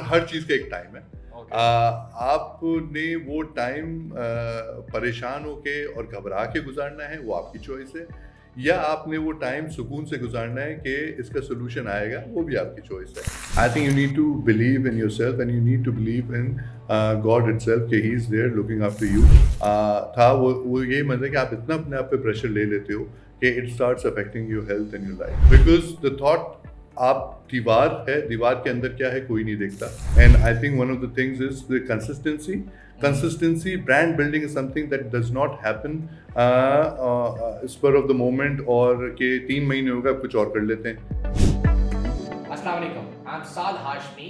हर चीज़ का एक टाइम है। Okay. आपने वो टाइम परेशान होके और घबरा के गुजारना है, वो आपकी चॉइस है, या आपने वो टाइम सुकून से गुजारना है कि इसका सोल्यूशन आएगा, वो भी आपकी चॉइस है। I think you need to believe in yourself and you need to believe in God itself कि he is there looking after you. था वो यही मतलब कि आप इतना अपने आप पे प्रेशर ले लेते हो कि it starts affecting your health and your life, because the thought आप दीवार है, दीवार के अंदर क्या है कोई नहीं देखता। And I think one of the things is the consistency brand building is something that does not happen spur of the moment, और कि 3 महीने होगा कुछ और कर लेते हैं। अस्सलाम वालेकुम, आई एम साद हाशमी।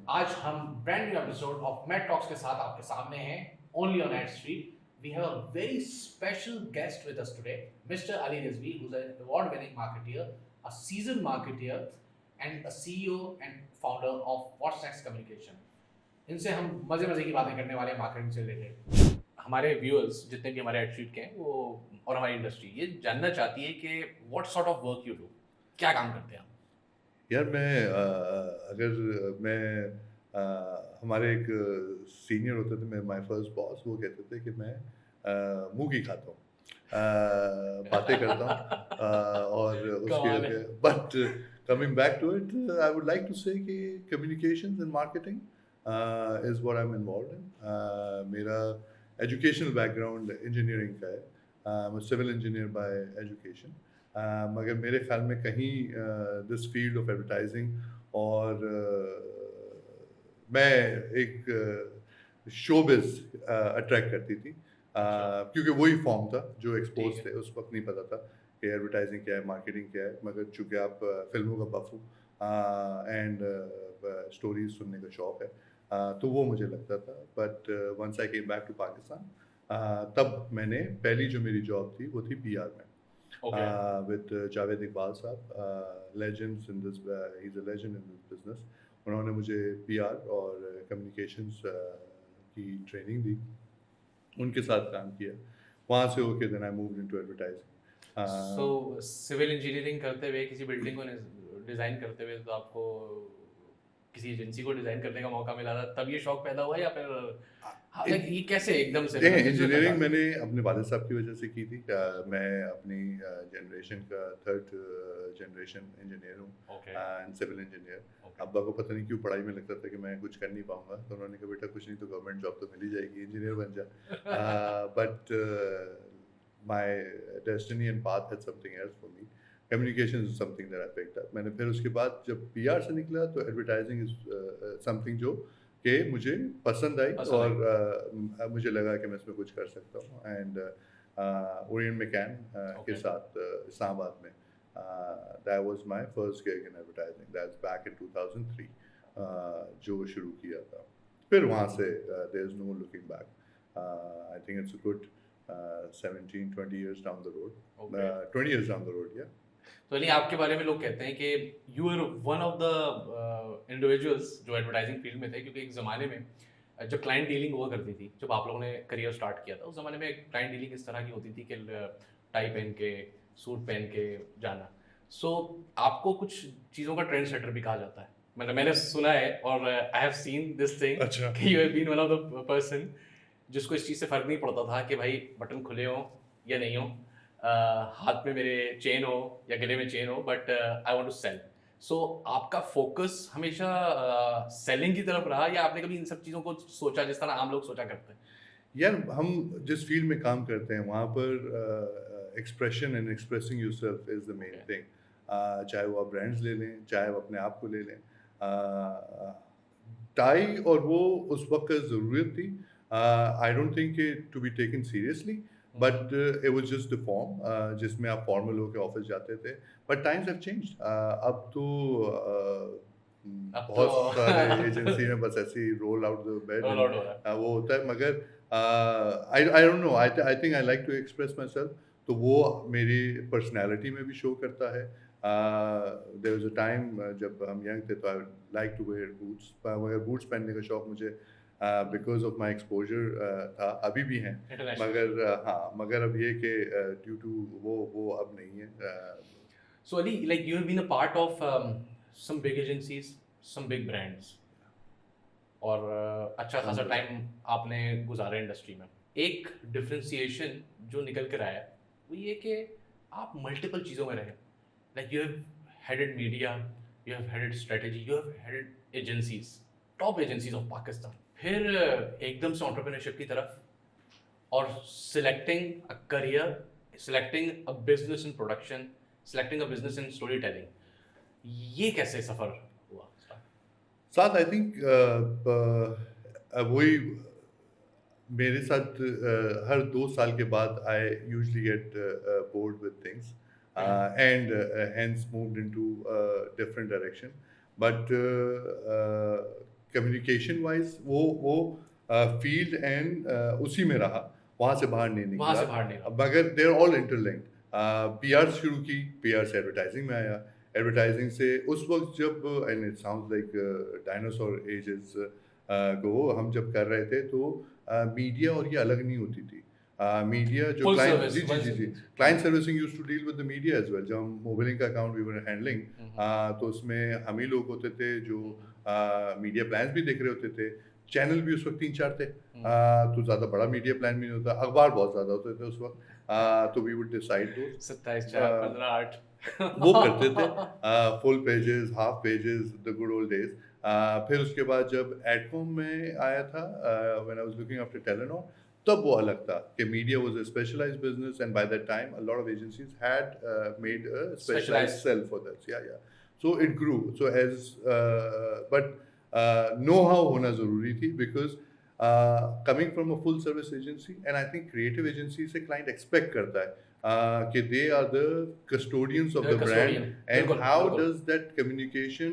आज हम brand new episode of Mat Talks के साथ आपके सामने हैं, only on Ad Street. We have a very special guest with us today, mister Ali Rizvi, who's an award winning marketeer, a seasoned marketeer and a CEO and founder of What's Next Communication. इनसे हम मजे मजे की बातें करने वाले हैं marketing से रिलेटेड। हमारे व्यूअर्स जितने भी हमारे एड स्ट्रीट के हैं वो और हमारी इंडस्ट्री ये जानना चाहती है कि what sort of work you do, क्या काम करते हैं आप? यार मैं अगर मैं हमारे एक सीनियर होते थे, मैं माय फर्स्ट बॉस, वो कहते थे कि मैं मूंगी खाता हूँ, बातें करता हूँ, और उसके कमाल है। But coming back to it, I would like to say कि communications and marketing is what I am involved in. मेरा एजुकेशनल बैकग्राउंड इंजीनियरिंग का है, मैं सिविल इंजीनियर बाय एजुकेशन। मगर मेरे ख्याल में कहीं दिस फील्ड ऑफ एडवर्टाइजिंग और मैं एक शोबिज़ अट्रैक्ट करती थी, अच्छा। क्योंकि वही फॉर्म था जो ठीक एक्सपोज़ है। थे। उस वक़्त नहीं पता था कि एडवर्टाइजिंग क्या है, मार्केटिंग क्या है, मगर चूँकि आप फ़िल्मों का बफ़ हो एंड स्टोरीज़ सुनने का शौक है, तो वो मुझे लगता था। But once I came back to Pakistan, तब मैंने पहली जो मेरी जॉब थी वो थी पीआर में, ओके। with जावेद इकबाल साहब, legends in this, he's a legend in this business। उन्होंने मुझे पीआर और कम्युनिकेशंस की ट्रेनिंग दी, उनके साथ काम किया। वहाँ से होके then I moved into so advertising. Civil engineering करते हुए किसी बिल्डिंग को डिजाइन करते हुए तो आपको किसी एजेंसी को डिजाइन करने का मौका मिला था, तब ये शौक पैदा हुआ या फिर हाँ, लाइक ये कैसे एकदम से मतलब किस वजह इंजीनियरिंग था? मैंने अपने वालिद साहब की वजह से की थी। मैं अपनी जनरेशन का थर्ड जनरेशन इंजीनियर हूँ, okay. And civil engineer. Okay. अब्बा को पता नहीं क्यों पढ़ाई में लगता था कि मैं कुछ कर नहीं पाऊंगा, तो उन्होंने कहा बेटा कुछ नहीं तो गवर्नमेंट जॉब तो मिल ही जाएगी, इंजीनियर बन जा। But my destiny and path had something else for me. Communication is something that I picked up. मैंने फिर उसके बाद जब पीआर से निकला तो एडवर्टाइजिंग इज समथिंग जो कि मुझे पसंद आई, पसंद आई। और मुझे लगा कि मैं इसमें कुछ कर सकता हूँ। एंड ओरिएंट मैकैन के ओके। साथ इस्लामाबाद में, that was my first gig in advertising, that's back in 2003, जो शुरू किया था। फिर वहाँ से there is no looking back. I think it's a good 17-20 years down the road, okay. 20 years down the road, yeah। तो अली आपके बारे में लोग कहते हैं कि you are one of the individuals जो एडवर्टाइजिंग फील्ड में थे, क्योंकि एक ज़माने में जब क्लाइंट डीलिंग हुआ करती थी, जब आप लोगों ने करियर स्टार्ट किया था उस ज़माने में क्लाइंट डीलिंग इस तरह की होती थी कि टाई पहन के सूट पहन के जाना। सो आपको कुछ चीज़ों का ट्रेंड सेटर भी कहा जाता है, मतलब मैंने सुना है और I have seen this thing अच्छा। कि you have been one of the person जिसको इस चीज़ से फ़र्क नहीं पड़ता था कि भाई बटन खुले हों या नहीं हों, हाथ में मेरे चेन हो या गले में चेन हो, but I want to sell. So आपका फोकस हमेशा सेलिंग की तरफ रहा या आपने कभी इन सब चीज़ों को सोचा जिस तरह आम लोग सोचा करते हैं? यार हम जिस फील्ड में काम करते हैं वहाँ पर expression and expressing yourself is the main okay. Thing. चाहे वो आप ब्रांड्स ले लें, चाहे वो अपने आप को ले लें, टाई और वो उस वक्त ज़रूरत थी। I don't think to be taken seriously, but it was just the form जिसमें आप फॉर्मल होकर ऑफिस जाते थे। But times have changed. अब तो अब तो बहुत सारे एजेंसी में बस ऐसे ही roll out the bed roll and out हो रहा है। वो होता है। मगर I don't know, I think I like to express myself, तो वो मेरी पर्सनैलिटी में भी शो करता है। देयर वाज अ टाइम जब हम यंग थे तो I like to wear boots, मगर बूट्स पहनने का शौक मुझे बिकॉज ऑफ माई एक्सपोजर था, अभी भी हैं। इंटरनेशनल। मगर हाँ, मगर अब ये कि ड्यू टू वो अब नहीं है। So Ali, like you have been a part of some big agencies, some big brands. और अच्छा खासा टाइम आपने गुजारा इंडस्ट्री में। एक डिफरेंशिएशन जो निकल कर आया वो ये कि आप मल्टीपल चीज़ों में रहे, like you have headed media, you have headed strategy, you have headed agencies, top agencies of Pakistan, फिर एकदम से एंटरप्रेन्योरशिप की तरफ, और selecting a career, selecting a business in production, selecting a business in story telling, ये कैसे सफर हुआ? साथ आई थिंक वही मेरे साथ हर 2 साल के बाद I usually get bored with things and hence moved into a different direction but communication wise वो फील्ड एंड उसी में रहा, वहाँ से बाहर नहीं वहां निकला। से बाहर नहीं रहा। मगर देर ऑल इंटरलिंक्ड। पीआर शुरू की, पीआर से एडवर्टाइजिंग में आया, एडवर्टाइजिंग से उस वक्त जब and it sounds like dinosaur ages को हम जब कर रहे थे तो मीडिया और ये अलग नहीं होती थी। मीडिया जो Full क्लाइंट service, जी जी one जी जी service. Client servicing used to deal with the media as well. जब हम मोबाइलिंग का अकाउंट वी वर हैंडलिंग तो उसमें हम ही लोग होते थे जो मीडिया प्लान्स भी देख रहे होते थे। चैनल भी उस वक्त 3-4 थे, तो ज़्यादा बड़ा मीडिया प्लान भी नहीं होता, अखबार बहुत ज़्यादा होते थे उस वक्त। तो वी वुड डिसाइड दो 27 4 15 8 वो करते थे, full pages, half pages, the good old days. फिर उसके बाद जब एडकॉम में आया था, when I was looking after Telenor, तब वो अलग था कि media was a specialized business and by that time a lot of agencies had made a specialized Specialized. Cell for that. Yeah so it grew. So as but know how होना ज़रूरी थी because coming from a full service agency and I think creative agency से client expect करता है they are the custodians of The the brand, custodian. and बिल्कुल, how बिल्कुल. does that communication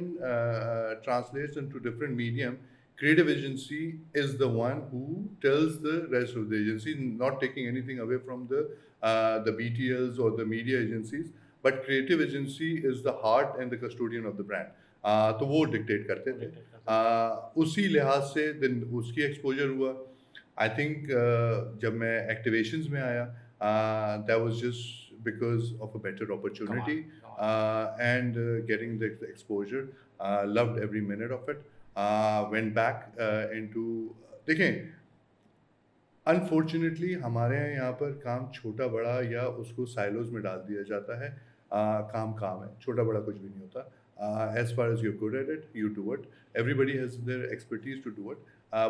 translates into different medium. Creative agency is the one who tells the rest of the agency, not taking anything away from the BTLs or the media agencies, but creative agency is the heart and the custodian of the brand. तो वो dictate करते थे। उसी लिहाज से दिन उसकी exposure हुआ। आई थिंक जब मैं एक्टिवेशंस में आया, that was just because of a better opportunity and getting the exposure. Loved every minute of it. Went back into देखें, अनफॉर्चुनेटली हमारे यहाँ पर काम छोटा बड़ा या उसको साइलोज में डाल दिया जाता है। काम काम है, छोटा बड़ा कुछ भी नहीं होता। As far as you good at it, you do it. Everybody has their expertise to do it,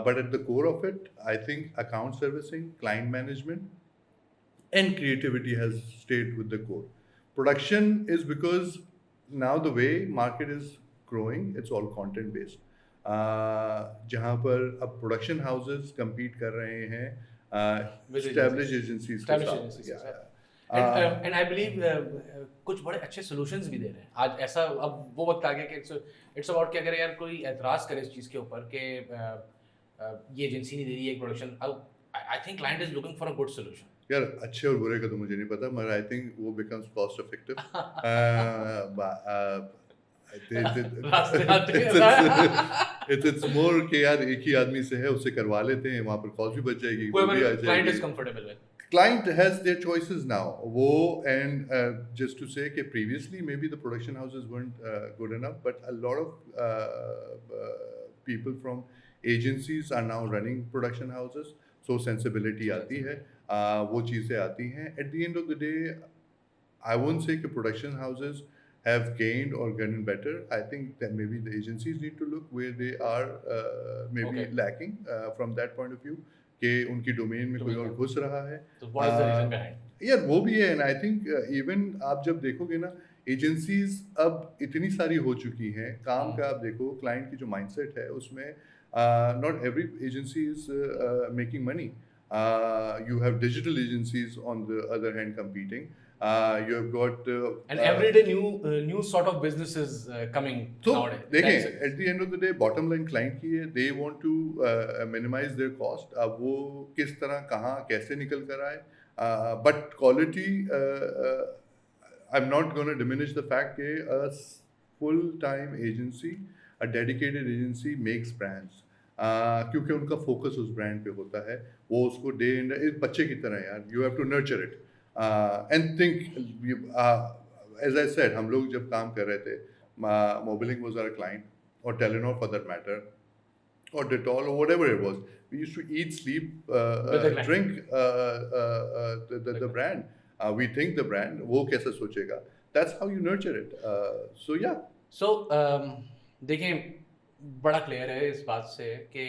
but at the core of it I think account servicing, client management and creativity has stayed with the core. Production is because now the way market is growing, it's all content based. जहाँ पर अब production houses compete कर रहे हैं established agencies के साथ। And I believe कुछ बड़े अच्छे सॉल्यूशंस भी दे रहे हैं आज। ऐसा अब वो वक्त आ गया कि इट्स अबाउट कि अगर यार कोई एतराज करे इस चीज़ के ऊपर कि ये एजेंसी नहीं दे रही है एक प्रोडक्शन, अब I think client is looking for a good solution. यार अच्छे और बुरे का तो मुझे नहीं पता, मगर आई थिंक वो becomes cost effective. It's more कि यार एक ही आदमी से है, उससे करवा लेते हैं, वहाँ पर कॉस्ट भी बच जाएगी, वो भी आ क्लाइंट इज जाएगी। Comfortable with, Client has their choices now. वो and just to say कि previously maybe the production houses weren't good enough, but a lot of people from agencies are now running production houses. So sensibility आती है, वो चीज़ें आती हैं। At the end of the day, I won't say कि production houses have gained or gotten better. I think that maybe the agencies need to look where they are maybe lacking from that point of view. कि उनकी domain में कोई और घुस रहा है। तो what is the reason behind? यार वो भी है, एंड आई थिंक इवन आप जब देखोगे ना, एजेंसीज अब इतनी सारी हो चुकी हैं, काम का आप देखो, क्लाइंट की जो माइंडसेट है उसमें not every agency is making money. You have digital agencies on the other hand competing. You have got and every day new sort of businesses coming nowadays. देखें, at the end of the day bottom line client की है, they want to minimize their cost. अब वो किस तरह कहाँ कैसे निकल कर आए, but quality I'm not going to diminish the fact कि a full time agency, a dedicated agency makes brands. क्योंकि उनका फोकस उस ब्रांड पे होता है, वो उसको डे एंड बच्चे की तरह यार, you have to nurture it and think. As I said, हम लोग जब काम कर रहे थे, मोबिलिंग वाज आवर क्लाइंट और Telenor for that matter, or Dettol or whatever it was. We used to eat, sleep, With the brand. drink the brand. We think the brand. वो कैसा सोचेगा? That's how you nurture it. So yeah. सो देखिए, बड़ा clear है इस बात से कि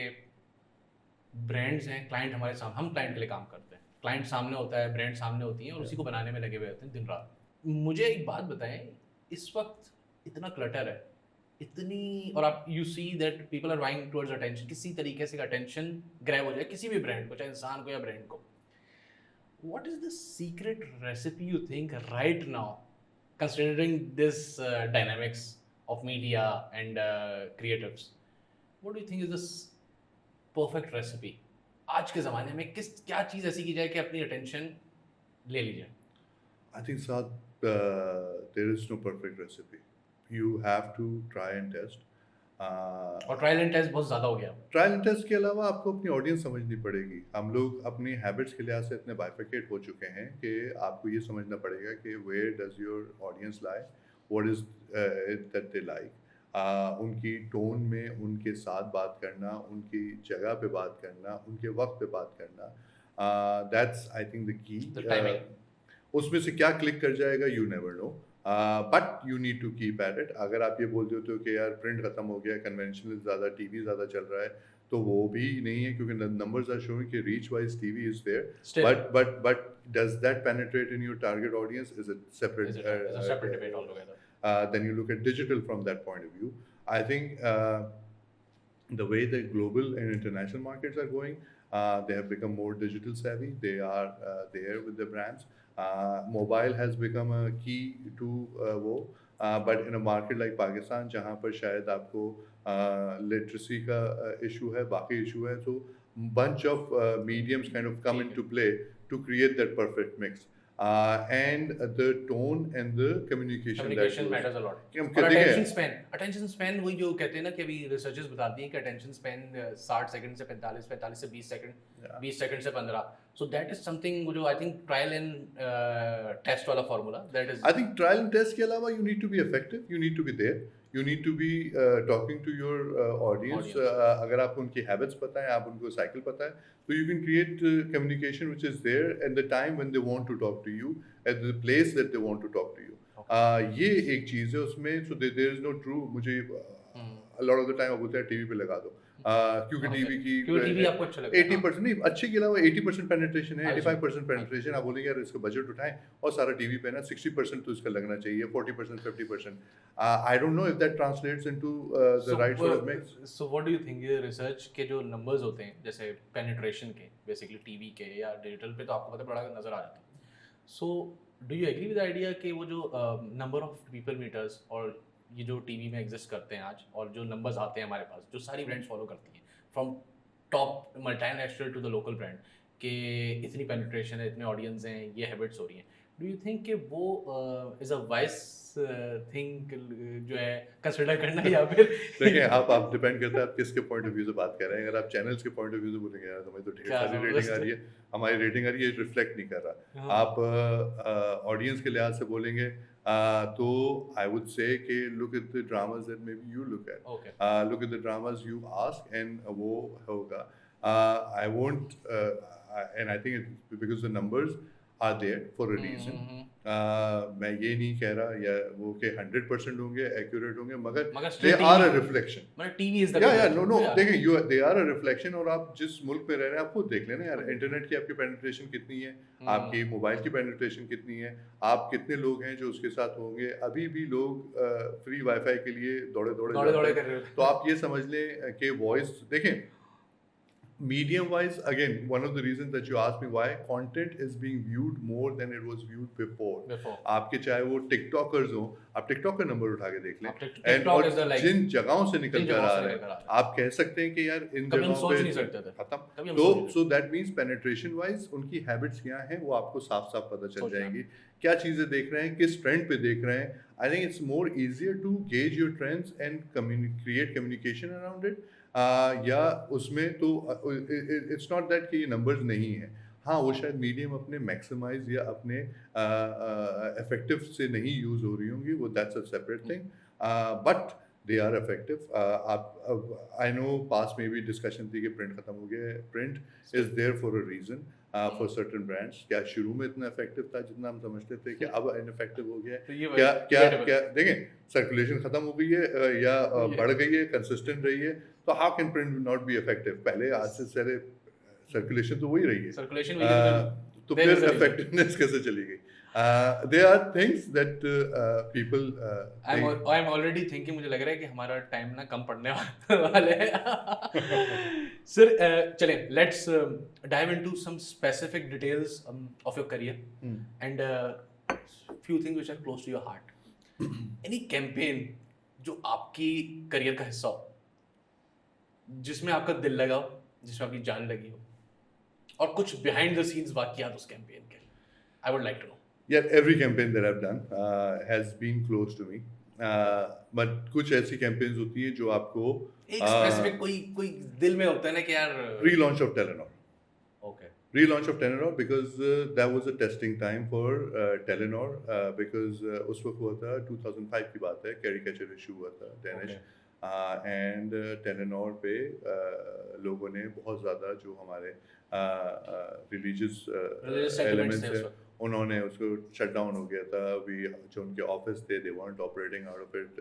ब्रांड्स हैं, क्लाइंट हमारे सामने, हम क्लाइंट के लिए काम करते हैं, क्लाइंट सामने होता है, ब्रांड सामने होती है और उसी को बनाने में लगे हुए होते हैं दिन रात। मुझे एक बात बताएं, इस वक्त इतना क्लटर है, इतनी, और आप you see that people are vying towards attention, किसी तरीके से अटेंशन ग्रैब हो जाए किसी भी ब्रांड को, चाहे इंसान को या ब्रांड को। What is the secret recipe you think right now, considering this dynamics of media and creatives? What do you think is this perfect recipe? आज के ज़माने में क्या चीज़ ऐसी की जाए कि अपनी attention ले लीजिए? I think Saad, there is no perfect recipe. You have to try and test. और ट्रायल एंड टेस्ट बहुत ज़्यादा हो गया। ट्रायल एंड टेस्ट के अलावा आपको अपनी ऑडियंस समझनी पड़ेगी। हम लोग अपनी हैबिट्स के लिहाज से इतने बाइफिकेट हो चुके हैं कि आपको ये समझना पड़ेगा कि where does your audience lie, what is that they like. उनकी टोन में उनके साथ बात करना, उनकी जगह पे बात करना, उनके वक्त पे बात करना, that's I think the key. उसमें से क्या क्लिक कर जाएगा you never know, but you need to keep at it. अगर आप ये बोलते होते हो कि यार प्रिंट खत्म हो गया, कन्वेंशनल ज़्यादा, टीवी ज़्यादा चल रहा है, तो वो भी नहीं है, क्योंकि नंबर्स आर शोइंग कि reach wise TV is there, but does that penetrate in your target audience, is it separate? It's a separate debate altogether. Then you look at digital from that point of view. I think the way the global and international markets are going, they have become more digital savvy. They are there with the brands. Mobile has become a key to वो, but in a market like Pakistan जहाँ पर शायद आपको literacy का issue है, बाकी issue है, so bunch of mediums kind of come into play to create that perfect mix. And the tone and the communication matters a lot. और attention span वही जो कहते हैं ना कि अभी रिसर्चर्स बताती हैं कि attention span 60 सेकंड से 45, 45 से 20 सेकंड, 20 सेकंड से 15। So that is something जो I think trial and test वाला formula, that is, I think trial and test के अलावा you need to be effective, you need to be there, you need to be talking to your audience. अगर आपको उनकी habits पता है, आप उनको cycle पता है, so you can create communication which is there at the time when they want to talk to you, at the place that they want to talk to you. ये एक चीज़ है उसमें, so there is no true, मुझे a lot of the time बोलते हैं TV पे लगा दो, क्योंकि टीवी की 80% नहीं, अच्छे के अलावा 80% पेनिट्रेशन है, 85% पेनिट्रेशन। आप बोलेंगे यार इसका बजट उठाएं और सारा टीवी पे ना, 60% तो इसका लगना चाहिए, 40% 50%। आई don't know if that translates into the right sort of mix. So what do you think, ये रिसर्च के जो नंबर्स होते हैं जैसे पेनिट्रेशन के, बेसिकली टीवी के या डिजिटल पे, तो आपको पता बड़ा नजर आ जाता है। So do you agree with idea कि वो जो नंबर ऑफ पीपल मीटर्स और ये जो टीवी में एग्जिस्ट करते हैं आज, और जो नंबर्स आते हैं हमारे पास, जो सारी ब्रांड्स फॉलो करती हैं, from top multinational to the local brand, कि इतनी पेनिट्रेशन है, इतने ऑडियंस हैं, ये हैबिट्स हो रही हैं, डू यू थिंक कि वो इज अ वाइस थिंग जो है कंसिडर करना, या फिर देखिए आप डिपेंड करता है आप किसके पॉइंट ऑफ व्यू से बात कर रहे हैं। अगर आप चैनल्स के पॉइंट ऑफ व्यू से बोलेंगे यार हमें तो ढेर सारी रेटिंग आ रही है, हमारी रेटिंग आ रही है, रिफ्लेक्ट नहीं कर रहा। आप ऑडियंस के लिहाज से बोलेंगे तो आई वुड से कि look at the dramas that maybe you look at, look at the dramas you ask, and वो होगा। I won't, and I think because the numbers are there for a reason. मैं ये नहीं कह रहा या वो कि 100% होंगे, एक्यूरेट होंगे, मगर दे आर अ रिफ्लेक्शन। मतलब टीवी इज द नो देखिए, you they are a reflection. और आप जिस मुल्क में रह रहे हैं आप खुद देख लेना यार, इंटरनेट की आपकी पेनिट्रेशन कितनी है, आपकी मोबाइल की पेनिट्रेशन कितनी है, आप कितने लोग हैं जो उसके साथ होंगे। अभी भी लोग फ्री वाईफाई के लिए दौड़े कर रहे हैं। तो आप ये समझ लें कि वॉइस देखें, medium wise, again, one of the reasons that you asked me why, content is being viewed more than it was viewed before. आपके चाहे वो टिकटॉकर्स हो, आप टिकटॉक का नंबर उठा के देख लें, एंड और जिन जगहों से निकल कर आ रहे हैं, आप कह सकते हैं कि यार इन जगहों पे खत्म। तो so that means penetration wise उनकी हैबिट्स क्या हैं वो आपको साफ साफ पता चल जाएंगी, क्या चीज़ें देख रहे हैं, किस ट्रेंड पे देख रहे हैं। I think it's more easier to gauge your trends and create communication around it. या उसमें तो इट्स नॉट दैट कि ये नंबर्स नहीं है, हाँ वो शायद मीडियम अपने मैक्सिमाइज या अपने इफेक्टिव से नहीं यूज़ हो रही होंगी, वो that's a separate thing. But they are effective. आप आई नो पास में भी डिस्कशन थी कि प्रिंट खत्म हो गया है। Print is there for a reason for certain brands. क्या शुरू में इतना इफेक्टिव था जितना हम समझते थे कि अब इनइफेक्टिव हो गया तो है? ये क्या क्या debatable क्या देखें, सर्कुलेशन खत्म हो गई है या ये बढ़ गई है, कंसिस्टेंट रही है, तो how can print not be effective? पहले आज से पहले सर्कुलेशन तो वही रही है। सर्कुलेशन वही है, तो there is फिर a reason. इफेक्टिवनेस कैसे चली गई? There are things that people I'm already thinking, मुझे लग रहा है कि हमारा टाइम ना कम पड़ने वाले है सर। चलें, let's dive into some specific details of your career and few things which are close to your heart. Any campaign जो आपकी करियर का हिस्सा हो, जिसमें आपका दिल लगा हो, जिसमें आपकी जान लगी हो, और कुछ behind the scenes वाकयात उस campaign के, I would like to know. Yeah, every campaign that I've done has been close to me. But कुछ ऐसी campaigns होती हैं जो आपको एक स्पेसिफिक कोई दिल में होता है ना कि यार relaunch of Telenor. Okay Relaunch of Telenor because that was a testing time for Telenor because उस वक्त हुआ था 2005 की बात है, caricature issue हुआ था Danish and Telenor पे लोगों ने बहुत ज़्यादा जो हमारे religious elements थे हैं उस वक्त। उन्होंने उसको शट डाउन हो गया था। वी जो उनके ऑफिस थे दे weren't operating out of it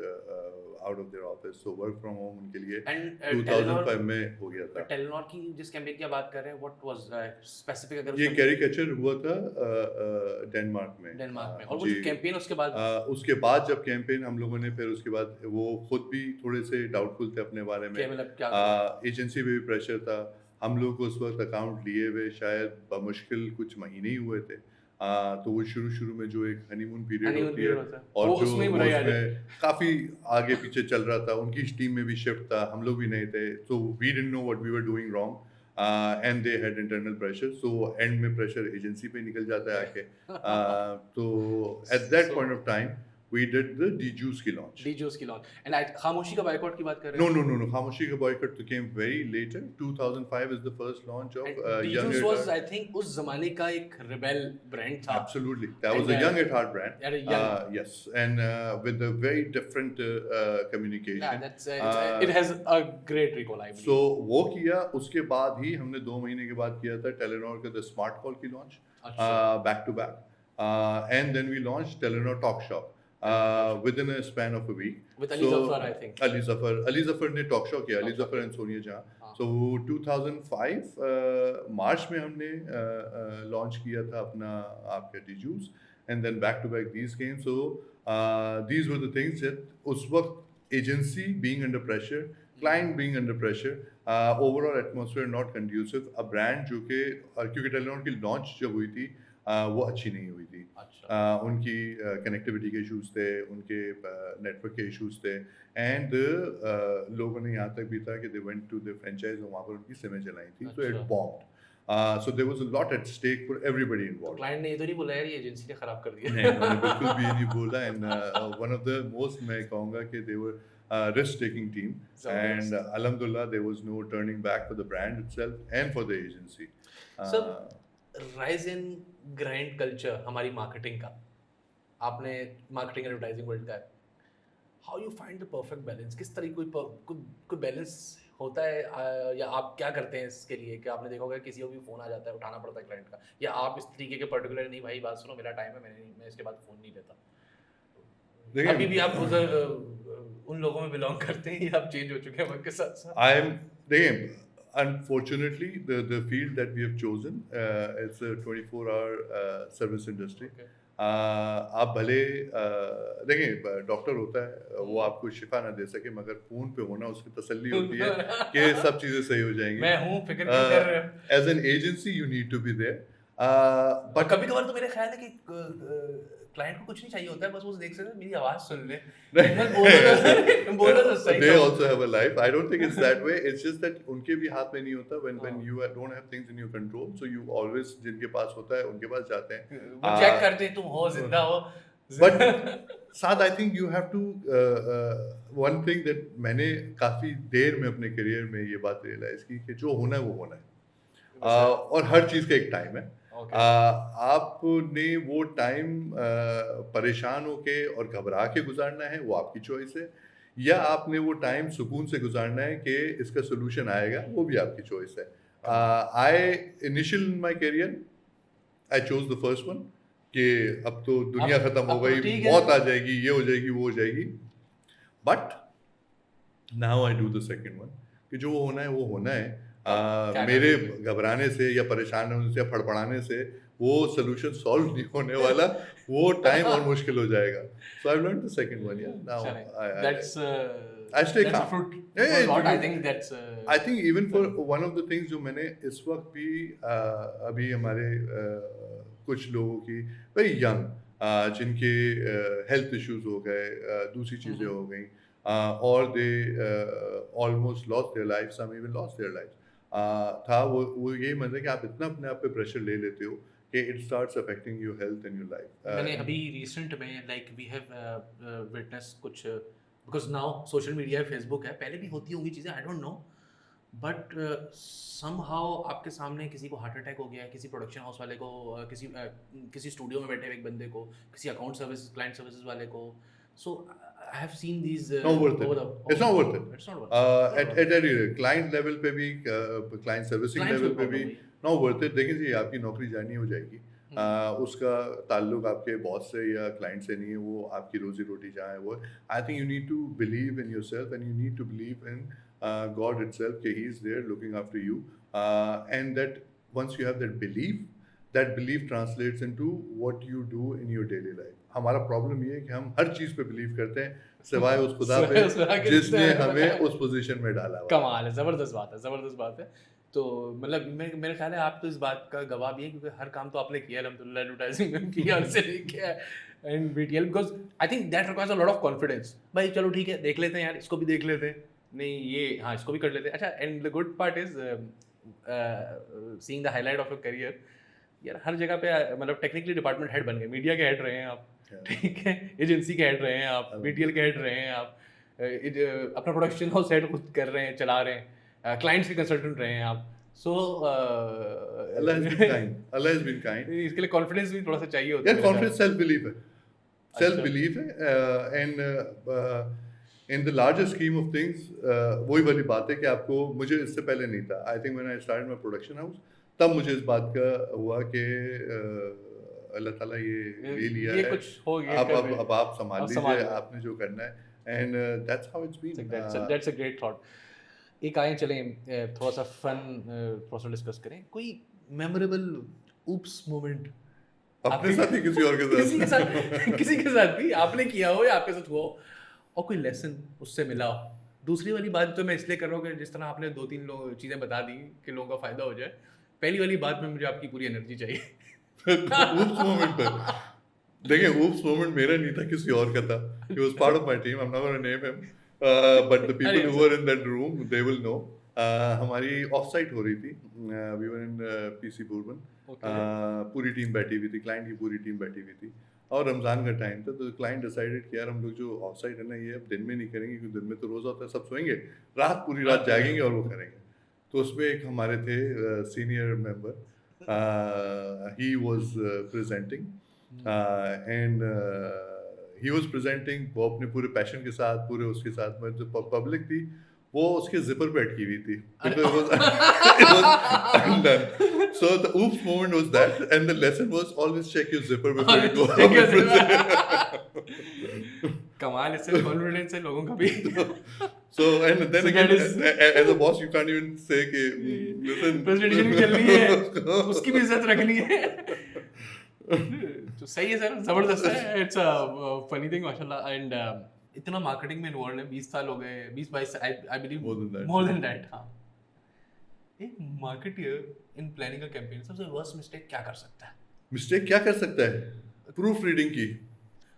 out of their office, so work from home उनके लिए एंड 2005 में हो गया था। टेलीनॉर की जिस कैंपेन की आप बात कर रहे हैं, व्हाट वाज स्पेसिफिक, अगर ये कैरिकेचर हुआ था डेनमार्क में। डेनमार्क में, और वो जो कैंपेन उसके बाद उसके बाद जब कैंपेन हम लोगों ने फिर उसके बाद वो खुद भी थोड़े से डाउटफुल थे अपने बारे में। क्या मतलब क्या एजेंसी पे भी प्रेशर था। हम लोग को उस वक्त अकाउंट लिए हुए शायद बमुश्किल कुछ महीने ही हुए थे। तो वो शुरू में जो एक हनीमून पीरियड होती है और वो जो उसमें ही बुराई आ जाए। उसमें काफ़ी आगे पीछे चल रहा था, उनकी टीम में भी शिफ्ट था, हम लोग भी नहीं थे, so we didn't know what we were doing wrong and they had internal pressure, so end में प्रेशर एजेंसी पे निकल जाता है आके। तो at that So- point of time we did the Djuice की लॉन्च। डीजोस की लॉन्च एंड खामोशी का बायकॉट की बात कर रहे No, हैं। no, no, no. Khamoshi ka boycott came very later. 2005 is the first launch of Young डीजोस at was Heart. I think उस जमाने का एक रिबेल ब्रांड था। Absolutely, that was And, a Young at Heart brand. At a young- Yes, and with a very different communication. Yeah, that's Uh, it has a great recall, I believe. So वो किया, उसके बाद ही हमने 2 महीने के बाद किया था Telenor का the Smart Call की launch अच्छा। back to back, and then we launched Telenor Talk Shop within a span of a week. With Ali Zafar, I think. Ali Zafar ने talk show किया, Ali Talk show Zafar किया। and Sonia Jahan. हाँ। So 2005 मार्च में हमने launch किया था अपना आपका डीजूस, and then back to back these came. So these were the things that उस वक्त agency being under pressure, client being under pressure, overall atmosphere not conducive, a brand जो कि क्योंकि टेलीनॉर की लॉन्च जब हुई थी वो अच्छी नहीं हुई थी। अच्छा। उनकी कनेक्टिविटी के इश्यूज थे, उनके नेटवर्क के इश्यूज थे, एंड लोगों ने यहाँ तक भी था कि they went to the franchise और वहाँ पर उनकी सिमें चलाई थी, सो इट अच्छा। Bombed. So there was a lot at stake for everybody involved. Client ने ये तो नहीं बोला यार ये एजेंसी ने खराब कर दिया। नहीं, उन्होंने बिल्कुल भी नहीं बोला, and one of the most मैं कहूँगा कि they were risk taking team, एंड alhamdulillah there was no turning back for the brand itself and for the agency. So, rise in grind culture हमारी मार्केटिंग का, आपने मार्केटिंग एडवर्टाइजिंग वर्ल्ड का, how you find the perfect balance? किस तरह कोई balance होता है या आप क्या करते हैं इसके लिए? कि आपने देखा होगा किसी को भी फोन आ जाता है, उठाना पड़ता है क्लाइंट का, या आप इस तरीके के पर्टिकुलर नहीं भाई बात सुनो मेरा टाइम है, मैं इसके बाद फोन नहीं लेता। अभी भी आप उधर उन लोगों में बिलोंग करते हैं या आप चेंज हो चुके हैं वक्त के साथ साथ? देखिए, unfortunately the field that we have chosen, it's a 24-hour service industry. Okay. आप भले देखिए डॉक्टर होता है, वो आपको शिफा ना दे सके, मगर फोन पे होना उसकी तसल्ली होती है कि सब चीजें सही हो जाएंगी। मैं हूँ, फिक्र क्यों कर रहे हो? As an agency you need to be there, but कभी कभार तो मेरे ख्याल है कि क्लाइंट को कुछ नहीं चाहिए होता है, बस वो देख सकते हैं मेरी आवाज सुन ले, बोलो तो सही। They also have a life. I don't think it's that way. It's just that उनके भी हाथ में नहीं होता when you don't have things in your control. So you always जिनके पास होता है उनके पास जाते हैं। वो चेक करते हैं तुम हो जिंदा हो। But साथ I think you have to one thing that मैंने काफी देर में अपने करियर में ये बात रियलाइज की कि जो होना है वो होना है, और हर चीज का एक टाइम है। आपने वो टाइम परेशान होके और घबरा के गुजारना है, वो आपकी चॉइस है, या आपने वो टाइम सुकून से गुजारना है कि इसका सोल्यूशन आएगा, वो भी आपकी चॉइस है। I initial in my career I chose the first one कि अब तो दुनिया खत्म हो अब तो गई, ठीक है। मौत आ जाएगी, ये हो जाएगी, वो हो जाएगी। But now I do the second one कि जो होना है वो होना है। क्या मेरे करोगे? घबराने से या परेशान होने से या फड़फड़ाने से वो सोल्यूशन सॉल्व नहीं होने वाला, वो टाइम और मुश्किल हो जाएगा। So I learn the second one, yeah now That's I stay that's a काम। fruit for lot. I think that's I think even for one of the things जो मैंने इस वक्त भी अभी हमारे कुछ लोगों की वेरी यंग जिनके हेल्थ इश्यूज हो गए, दूसरी चीज़ें हो गई, और they almost lost their life, some even lost their life, था वो यही मतलब कि आप इतना अपने आप पे प्रेशर ले लेते हो कि it starts affecting your health and your मैंने लाइफ। अभी रिसेंट में लाइक वी हैव विटनेस कुछ बिकॉज नाउ सोशल मीडिया है, फेसबुक है, पहले भी होती होंगी चीज़ें, आई डोंट नो, बट समहाउ आपके सामने किसी को हार्ट अटैक हो गया, किसी प्रोडक्शन हाउस वाले को, किसी स्टूडियो में बैठे हुए एक बंदे को, किसी अकाउंट सर्विस क्लाइंट सर्विसेज वाले को। So I have seen these Not worth it. It's not worth it. It's not worth At any rate, client level पे भी, client servicing level पे भी not worth it। देखिए जी, आपकी नौकरी जानी हो जाएगी, उसका ताल्लुक आपके बॉस से या क्लाइंट से नहीं है, वो आपकी रोजी रोटी जहाँ है वो। I think you need to believe in yourself and you need to believe in God itself कि he is there looking after you, and that once you have that belief translates into what you do in your daily life। हमारा problem ये है कि हम हर चीज़ पे believe करते हैं सिवाय उस खुदा पे जिसने हमें उस पोजीशन में डाला हुआ है। कमाल है, ज़बरदस्त बात है, ज़बरदस्त बात है। तो मतलब मेरे ख्याल है आप तो इस बात का गवाह भी है, क्योंकि हर काम तो आपने किया है अल्हम्दुलिल्लाह, एडवर्टाइजिंग में किया, और से नहीं किया है and BTL, because I think that requires a lot of confidence. भाई चलो ठीक है, देख लेते हैं यार, इसको भी देख लेते हैं, नहीं ये हाँ इसको भी कर लेते हैं। अच्छा, and the good part is seeing the highlight of your career, यार हर जगह पे मतलब टेक्निकली डिपार्टमेंट हेड बन गए, मीडिया के हेड रहे हैं आप, ठीक है, एजेंसी के हेड रहे हैं आप, बीटीएल के हेड रहे हैं आप, अपना प्रोडक्शन हाउस हेड खुद कर रहे हैं, चला रहे हैं, क्लाइंट्स के कंसल्टेंट रहे हैं आप। सो Allah has been kind, Allah has been kind। इसके लिए कॉन्फिडेंस भी थोड़ा सा चाहिए होता यार है। कॉन्फिडेंस सेल्फ बिलीफ है, सेल्फ बिलीफ है, and in the larger scheme of things वही वाली बात है कि आपको, मुझे इससे पहले नहीं था, I think when I started my production house, तब मुझे इस बात का हुआ कि अल्लाह ताला ये ले लिया है, कुछ हो गया, अब आप संभाल लीजिए, आपने जो करना है, and that's how it's been. That's a great thought. एक आए चलें थोड़ा सा फन थोड़ा सा डिस्कस करें, कोई मेमोरेबल ऊप्स मोमेंट अपने साथ ही किसी और के साथ किसी के साथ भी आपने किया हो या आपके साथ हुआ हो, और कोई लेसन उससे मिला हो। दूसरी वाली बात तो मैं इसलिए कर रहा हूँ कि जिस तरह आपने 2-3 चीज़ें बता दी कि लोगों का फ़ायदा हो जाए, पहली वाली बात में मुझे आपकी पूरी एनर्जी चाहिए। ऊप्स मोमेंट पर देखिए, ऊप्स मोमेंट मेरा नहीं था, किसी और का था। He was part of my team, I'm not going to name him, but the people who were in that room they will know। हमारी ऑफ साइट हो रही थी, we were in PC Bourbon, पूरी टीम बैठी हुई थी, client की पूरी टीम बैठी हुई थी, और रमज़ान का टाइम था, तो क्लाइंट डिसाइडेड कि यार हम लोग जो ऑफ साइड है ना, ये अब दिन में नहीं करेंगे, क्योंकि दिन में तो रोज़ा होता है, सब सोएंगे, पूरी रात जागेंगे और वो करेंगे। तो उसमें एक हमारे थे senior member, he was presenting, and he was presenting, वो अपने पूरे पैशन के साथ, पूरे उसके साथ में, जो पब्लिक थी वो उसके जिपर पे अटकी हुई थी, it was undone। So the oops moment was that, and the lesson was always check your zipper before you go out। कमाल है, सिर्फ कॉन्फिडेंस है लोगों का भी। So and then again, as a boss you can't even say कि listen, presentation भी चलनी है, उसकी भी इज्जत रखनी है। तो सही है सर, जबरदस्त है, इट्स अ फनी थिंग माशाल्लाह। एंड इतना मार्केटिंग में इन्वॉल्व है, 20 साल हो गए, 20-22 I believe more than that. हाँ, एक marketeer in planning a campaign सबसे वर्स्ट मिस्टेक क्या कर सकता है? मिस्टेक क्या कर सकता है? प्रूफ रीडिंग की।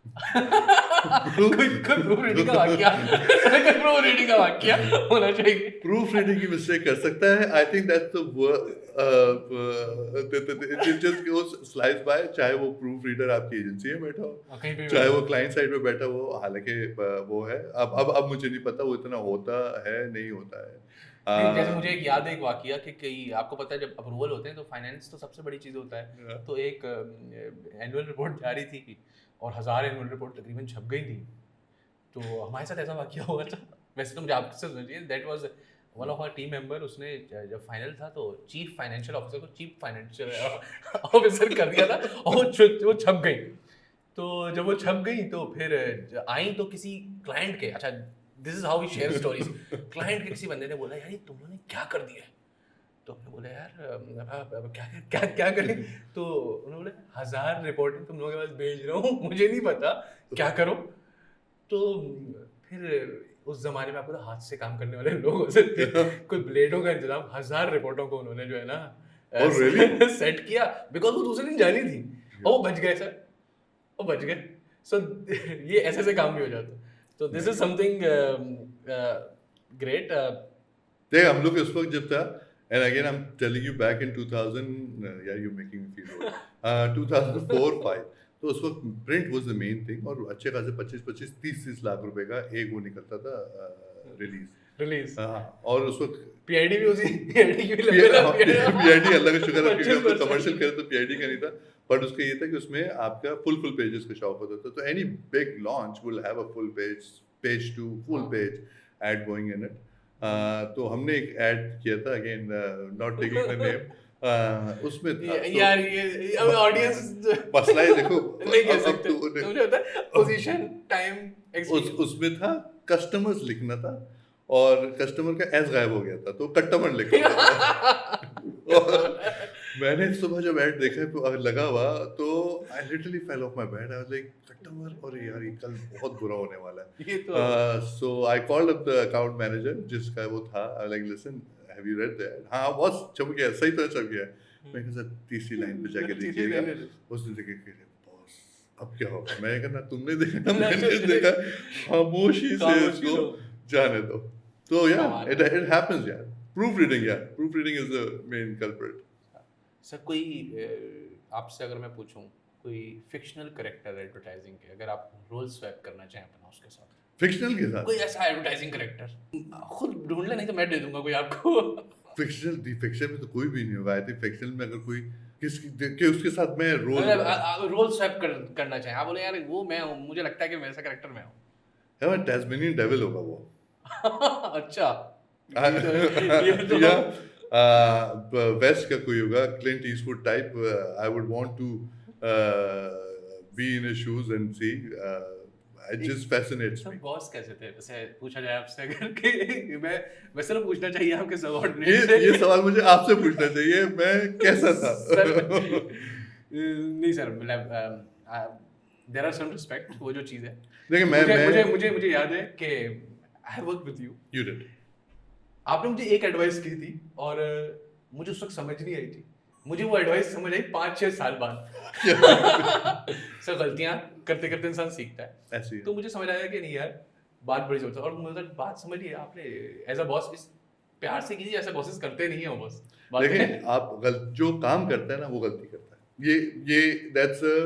कोई प्रूफ रीडिंग का वाक्य होना चाहिए। प्रूफ रीडिंग की मिस्टेक कर सकता है। I think that's the it just goes slides by, चाहे वो प्रूफ रीडर आपकी एजेंसी में बैठा हो, चाहे वो क्लाइंट साइड पे बैठा हो, हालांकि वो है, अब मुझे नहीं पता वो इतना होता है नहीं होता है। जैसे मुझे एक याद है एक वाकया कि कई, आपको पता है जब अप्रूवल होते हैं तो फाइनेंस तो सबसे बड़ी चीज़ होता है, तो एक एनुअल रिपोर्ट जारी थी और 1000 एनुअल रिपोर्ट तकरीबन छप गई थी। तो हमारे साथ ऐसा वाकया हुआ था, वैसे तो मुझे आपसे सुनना चाहिए, that was one of our team member, उसने जब फाइनल था तो चीफ फाइनेंशियल ऑफिसर को चीफ फाइनेंशियल ऑफिसर कर दिया था और वो छप गई। तो जब वो छप गई तो फिर आई तो किसी क्लाइंट के, अच्छा this is how we share stories, client के किसी बंदे ने बोला यार ये तुम लोगों ने क्या कर दिया है? तो हमने बोला यार अब क्या क्या क्या करें? तो उन्होंने बोला 1000 रिपोर्टिंग तुम लोगों के पास भेज रहा हूँ, मुझे नहीं पता क्या करो। तो फिर उस जमाने में आपको तो हाथ से काम करने वाले लोग होते थे, कुछ ब्लेडों का इंतजाम, 1000 रिपोर्टों को उन्होंने जो है ना Oh, really? सेट किया, बिकॉज वो दूसरे दिन जानी थी और वो बच गए सर, वो बच गए। सो ये ऐसे ऐसे काम भी हो जाता। तो दिस इज समथिंग ग्रेट। देख हम लोग उस वक्त जब था, and again I'm telling you back in 2000, yeah you're making me feel old, 2004-5, तो उस वक्त print was the main thing और अच्छे खासे 25-30 लाख रुपए का एक वो निकलता था रिलीज। हाँ, और उस वक्त पीआईडी भी उसी पीआईडी की भी लंबे पीआईडी अल्लाह का शुक्र है क्योंकि हम लोग कमर्शियल करे तो पीआईडी का नहीं था, बट उसका ये था कि उसमें आपका फुल पेजेस का शौक होता था, तो any big launch will have a full page to full page ad going in it. तो हमने एक ऐड किया था, again not taking the name, उसमें था यार ये ऑडियंस मसला है देखो नहीं कह सकते, मुझे होता है पोजीशन टाइम एक्सपीरियंस, उसमें था कस्टमर्स लिखना था और कस्टमर का एस गायब हो गया था तो कस्टमर लिखना था। और मैंने सुबह जब ऐड देखा लगा हुआ तो I literally fell off my bed, I was like customer, और यार ये कल बहुत बुरा होने वाला है। ये तो so I called up the account manager जिसका वो था, like listen have you read that? हाँ बॉस छप गया, सही तरह छप गया। मैं कहा सर तीसरी लाइन पे जाके देखिएगा। उसने देखे कि बॉस अब क्या होगा, मैं कहना तुमने देखा मैंने देखा, खामोशी से इसको जाने दो। तो या इट हैपेंस यार, proof reading is the main culprit. Sir कोई आपसे अगर मैं पूछूं कोई फिक्शनल कैरेक्टर एडवर्टाइजिंग के, अगर आप रोल स्वैप करना चाहें अपना उसके साथ, फिक्शनल के साथ कोई ऐसा एडवर्टाइजिंग कैरेक्टर खुद ढूंढ ले, नहीं तो मैं दे दूंगा कोई आपको। फिक्शन में तो कोई भी नहीं होगा। आई थिंक फिक्शन में अगर कोई के उसके साथ मैं रोल स्वैप करना चाहें, आप बोले यार वो मैं हूं, मुझे लगता है कि वैसा कैरेक्टर मैं हूं। है टैस्मेनियन डेविल होगा वो। अच्छा या वेस्ट का कोई होगा, Clint Eastwood type. I would want to be in his shoes and see, it just fascinates me. Boss कैसे थे वैसे पूछा जाए आपसे अगर कि मैं वैसे तो पूछना चाहिए आपके सबऑर्डिनेट से, ये सवाल मुझे आपसे पूछना चाहिए, मैं कैसा था? नहीं सर, मतलब देयर आर सम रिस्पेक्ट, वो जो चीज है। देखिए मुझे याद है कि I work with you did, आपने मुझे एक एडवाइस की थी और मुझे उस वक्त समझ नहीं आई थी, मुझे वो एडवाइस समझ आई 5-6 साल बाद। सर गलतियां करते करते इंसान सीखता है, ऐसी तो मुझे समझ आया कि नहीं यार बात बड़ी जोर से, और मतलब बात समझिए आपने एज अ बॉस इस प्यार से कीजिए, ऐसे बॉसेस करते नहीं है वो बॉस। देखिए आप जो काम करता है ना वो गलती करता है, ये that's a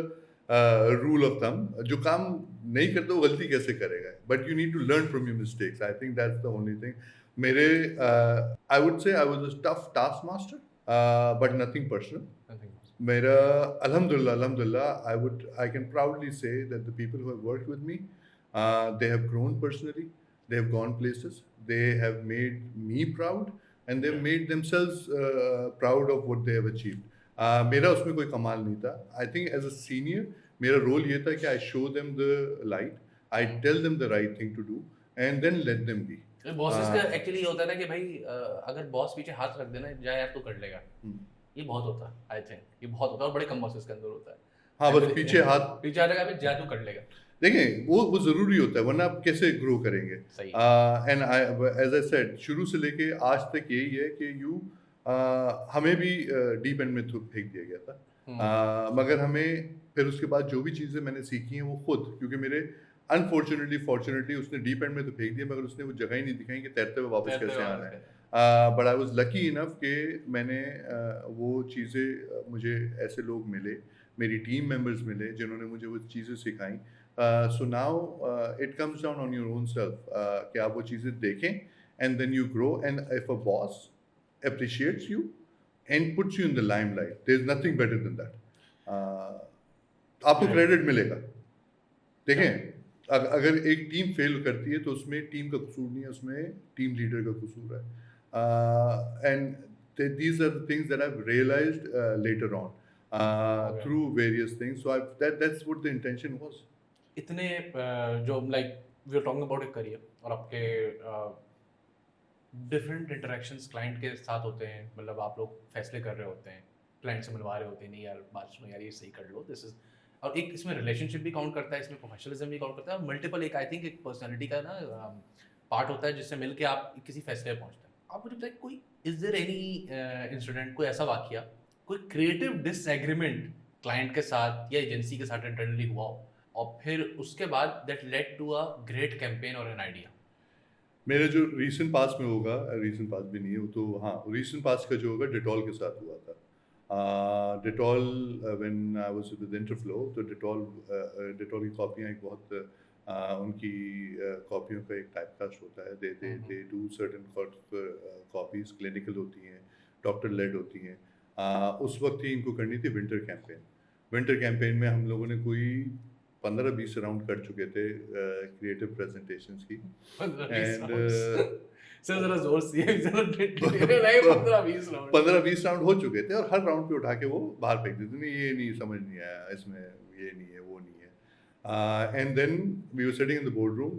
rule of thumb. जो काम नहीं करता वो गलती कैसे करेगा, but you need to learn from your mistakes. I think that's the only thing. मेरे I would say I was a tough task master, but nothing personal. मेरा अल्हम्दुलिल्लाह I can proudly say that the people who have worked with me, they have grown personally, they have gone places, they have made me proud and they have made themselves proud of what they have achieved. मेरा उसमें कोई कमाल नहीं था। I think as a senior मेरा role ये था कि I show them the light, I tell them the right thing to do and then let them be. Bosses का एक्चुअली होता है ना कि भाई अगर बॉस पीछे हाथ रख देना, जा यार तू कर लेगा, ये बहुत होता है। आई थिंक ये बहुत होता है और बड़े कम बॉसेस के अंदर होता है। हाँ बस पीछे आ जाएगा, जा तू कर लेगा। देखें वो ज़रूरी होता है, वरना आप कैसे ग्रो करेंगे। एंड एज आई सेड शुरू से लेके आज तक यही है कि हमें भी डीप एंड में फेंक दिया गया था, मगर हमें फिर उसके बाद जो भी चीज़ें मैंने सीखी हैं वो खुद, क्योंकि मेरे अनफॉर्चुनेटली फॉर्चुनेटली उसने डीप एंड में तो फेंक दिया, मगर उसने वो जगह ही नहीं दिखाई कि तैरते हुए वापस कैसे आना है। But I was lucky enough कि मैंने वो चीज़ें, मुझे ऐसे लोग मिले, मेरी टीम मेंबर्स मिले जिन्होंने मुझे वो चीज़ें सिखाई। So now it comes down on your own self कि आप वो चीज़ें देखें and then you grow. And if a boss appreciates you and puts you in the limelight, there's nothing better than that. आपको क्रेडिट मिलेगा। देखें अगर एक टीम फेल करती है तो उसमें टीम का कसूर नहीं है, उसमें टीम लीडर का कसूर है। And these are the things that I've realized later on Okay. through various things. So that's what the intention was. इतने जो like we are talking about a career और आपके डिफरेंट इंटरेक्शंस क्लाइंट के साथ होते हैं, मतलब आप लोग फैसले कर रहे होते हैं, क्लाइंट से मिलवा रहे होते हैं, नहीं यार बात सुनो यार ये सही कर लो, दिस इज, और एक इसमें रिलेशनशिप भी काउंट करता है, इसमें प्रोफेशनलिज्म भी काउंट करता है, और मल्टीपल एक आई थिंक एक पर्सनालिटी का ना पार्ट होता है जिससे मिलके आप किसी फैसले पे पहुंचते हैं। आप मुझे बताइए कोई इज देयर एनी इंसिडेंट, कोई ऐसा वाकया, कोई क्रिएटिव डिसएग्रीमेंट क्लाइंट के साथ या एजेंसी के साथ इंटरनली हुआ हो और फिर उसके बाद that led to a great campaign और एन आइडिया? मेरे जो रीसेंट पास में होगा, रीसेंट पास भी नहीं है वो तो, हाँ रीसेंट पास का जो होगा डेटॉल के साथ हुआ था। Dettol when I was with Interflow, तो डेटॉल की कॉपियाँ एक बहुत उनकी कॉपियों का एक टाइपकास्ट होता है, they do certain copies clinical होती हैं, डॉक्टर लेड होती हैं। उस वक्त ही इनको करनी थी विंटर कैंपेन। विंटर कैंपेन में हम लोगों ने कोई 15-20 राउंड कर चुके थे क्रिएटिव प्रेजेंटेशंस की। एंड सर जरा जोर से जरा नहीं 15-20 राउंड 15-20 राउंड हो चुके थे और हर राउंड पे उठा के वो बाहर फेंक देते, नहीं ये नहीं समझ नहीं आया, इसमें ये नहीं है वो नहीं है। And then we were sitting in the board room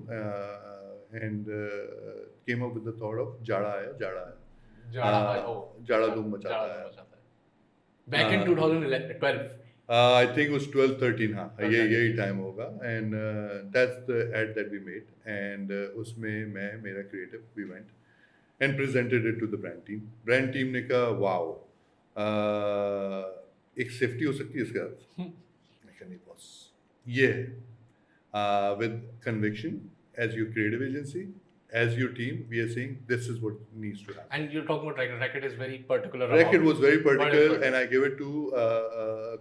and came up with the thought of जाड़ा आया, जाड़ा धूम मचाता है। Back in 2012 I think it was 12-13, हाँ यही टाइम होगा। And that's the ad that we made, and उसमें मैं मेरा creative we went and presented it to the brand team ने कहा वाओ, एक सेफ्टी हो सकती है इसके साथ। मैं कहा नहीं बॉस, ये है with conviction as your creative agency, as your team, we are saying this is what needs to happen. And you're talking about Racket. Racket is very particular. Racket was very particular, and I gave it to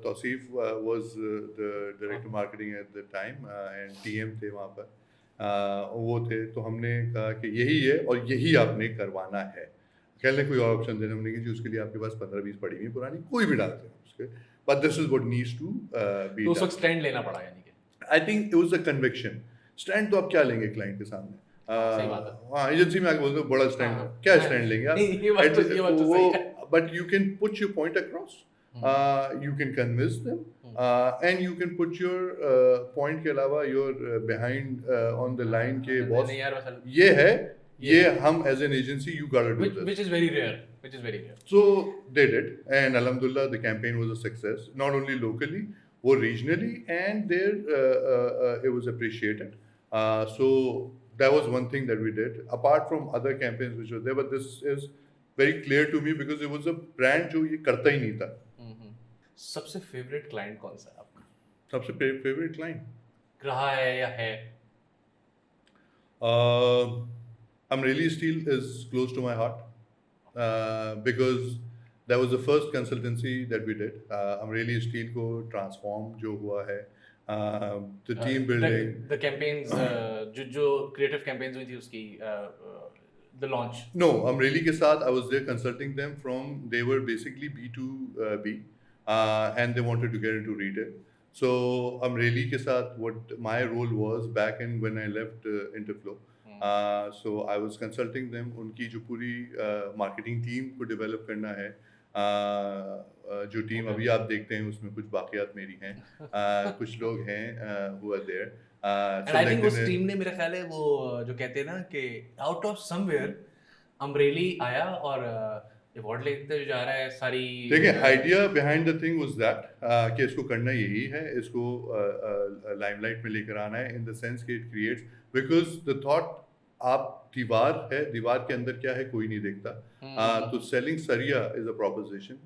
Tausif, was the director marketing at the time, and TM थे वहाँ पर, वो थे। तो हमने कहा कि यही है और यही आपने करवाना है। कहने कोई और ऑप्शन देना हमने कि उसके लिए आपके पास 15-20 पड़ी हुई पुरानी, कोई भी डालते हैं उसके, but this is what needs to be तो उस done. वक्त स्टैंड लेना पड़ा यानी कि I think it was a conviction. Stand तो आप क्या लेंगे क्लाइंट के सामने? सही बात है। हाँ, एजेंसी में आके बोलते हो बड़ा स्टैंड, हाँ, क्या हाँ, स्टैंड लेंगे आप? ये बात तो सही है। But you can put your point across, you can convince them, and you can put your point के अलावा your behind on the line के बॉस, नहीं यार असल ये है, ये हम as an agency you got to do this, which is very rare. So they did, and alhamdulillah the campaign was a success, not only locally, or regionally, and there it was appreciated. So that was one thing that we did, apart from other campaigns which were there, but this is very clear to me because it was a brand जो ये करता ही नहीं था। सबसे favourite client कौन सा है आपका? सबसे फेवरेट क्लाइंट रहा है या है? Amreli Steel is close to my heart because that was the first consultancy that we did. Amreli Steel को transform जो हुआ है, the team building, the campaigns, जो creative campaigns हुई थी उसकी the launch. No, Amreli के साथ I was there consulting them from, they were basically B2B and they wanted to get into retail. So Amreli के साथ what my role was back in when I left Interflow. So I was consulting them, उनकी जो पूरी marketing team को develop करना है, जो team अभी आप देखते हैं उसमें कुछ बाकियात मेरी हैं, कुछ लोग हैं who are there. And I think उस टीम ने मेरा ख्याल है वो जो कहते हैं ना कि out of somewhere अमरेली आया और अवार्ड लेते जा रहा है सारी। देखिए idea behind the thing was that कि इसको करना यही है, इसको लाइमलाइट में लेकर आना है, इन द सेंस कि it creates, because the thought आप दीवार है, दीवार के अंदर क्या है कोई नहीं देखता, तो सेलिंग सरिया is a proposition.